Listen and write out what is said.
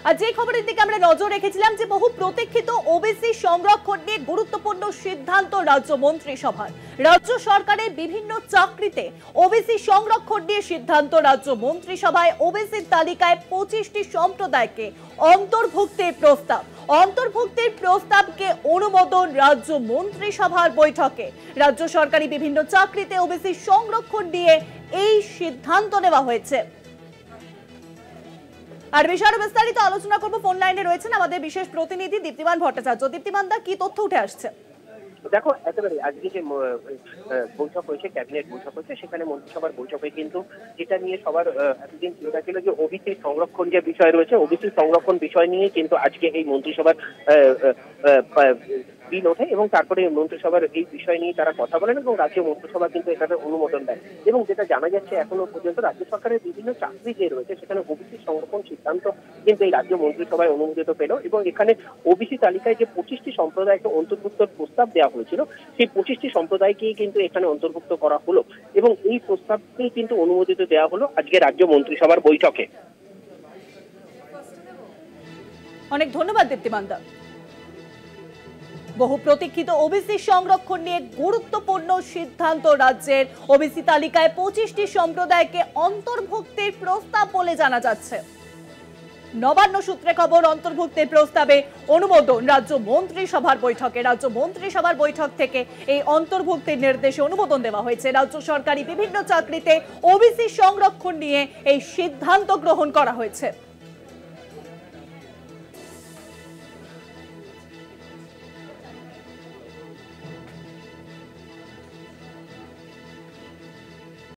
আর যে খবরের দিকে আমরা নজর রেখেছিলাম যে বহু প্রতীক্ষিত ওবিসি সংরক্ষণ নিয়ে গুরুত্বপূর্ণ সিদ্ধান্ত রাজ্য মন্ত্রিসভার। রাজ্য সরকারের বিভিন্ন চাকরিতে ওবিসি সংরক্ষণ নিয়ে সিদ্ধান্ত রাজ্য মন্ত্রিসভায়। ওবিসির তালিকায় 25টি সম্প্রদায়কে অন্তর্ভুক্তির প্রস্তাবকে অনুমোদন রাজ্য মন্ত্রিসভার বৈঠকে। রাজ্য সরকারি বিভিন্ন চাকরিতে ওবিসি সংরক্ষণ নিয়ে এই সিদ্ধান্ত নেওয়া হয়েছে। আর বিষয়ে বিস্তারিত আলোচনা করব, ফোন লাইনে রয়েছেন আমাদের বিশেষ প্রতিনিধি দীপ্তিমান ভট্টাচার্য। দীপ্তিমান দা, কি তথ্য উঠে আসছে? দেখো, একেবারে আজকে যে বৈঠক হয়েছে, ক্যাবিনেট বৈঠক হয়েছে, সেখানে মন্ত্রিসভার বৈঠকে কিন্তু যেটা নিয়ে সবার এতদিন চিন্তা ছিল যে ওবিসি সংরক্ষণ যে বিষয় রয়েছে, ওবিসি সংরক্ষণ বিষয় নিয়ে কিন্তু আজকে এই মন্ত্রিসভার বিল ওঠে এবং তারপরে মন্ত্রিসভার এই বিষয় নিয়ে তারা কথা বলেন এবং রাজ্য মন্ত্রিসভা কিন্তু এটাতে অনুমোদন দেয়। এবং যেটা জানা যাচ্ছে এখনো পর্যন্ত রাজ্য সরকারের বিভিন্ন চাকরি যে রয়েছে সেখানে ওবিসি সংরক্ষণ সিদ্ধান্ত কিন্তু এই রাজ্য মন্ত্রিসভায় অনুমোদিত পেল এবং এখানে ওবিসি তালিকায় যে 25টি সম্প্রদায়কে অন্তর্ভুক্তের প্রস্তাব দেওয়া হয়েছিল, সেই 25টি সম্প্রদায়কেই কিন্তু এখানে অন্তর্ভুক্ত করা হলো এবং এই প্রস্তাবকেই কিন্তু অনুমোদিত দেওয়া হলো আজকে রাজ্য মন্ত্রিসভার বৈঠকে। অনেক ধন্যবাদ দীপ্তিমান দা। বহু প্রতীক্ষিত ওবিসি সংরক্ষণ নিয়ে গুরুত্বপূর্ণ সিদ্ধান্ত রাজ্যের। ওবিসি তালিকায় 25টি সম্প্রদায়কে অন্তর্ভুক্তির প্রস্তাব বলে জানা যাচ্ছে। নবান্ন সূত্রে খবর, অন্তর্ভুক্তির প্রস্তাবে অনুমোদন রাজ্য মন্ত্রিসভার বৈঠকে। রাজ্য মন্ত্রিসভার বৈঠক থেকে এই অন্তর্ভুক্তির নির্দেশে অনুমোদন দেওয়া হয়েছে। রাজ্য সরকারি বিভিন্ন চাকরিতে ওবিসি সংরক্ষণ নিয়ে এই সিদ্ধান্ত গ্রহণ করা হয়েছে।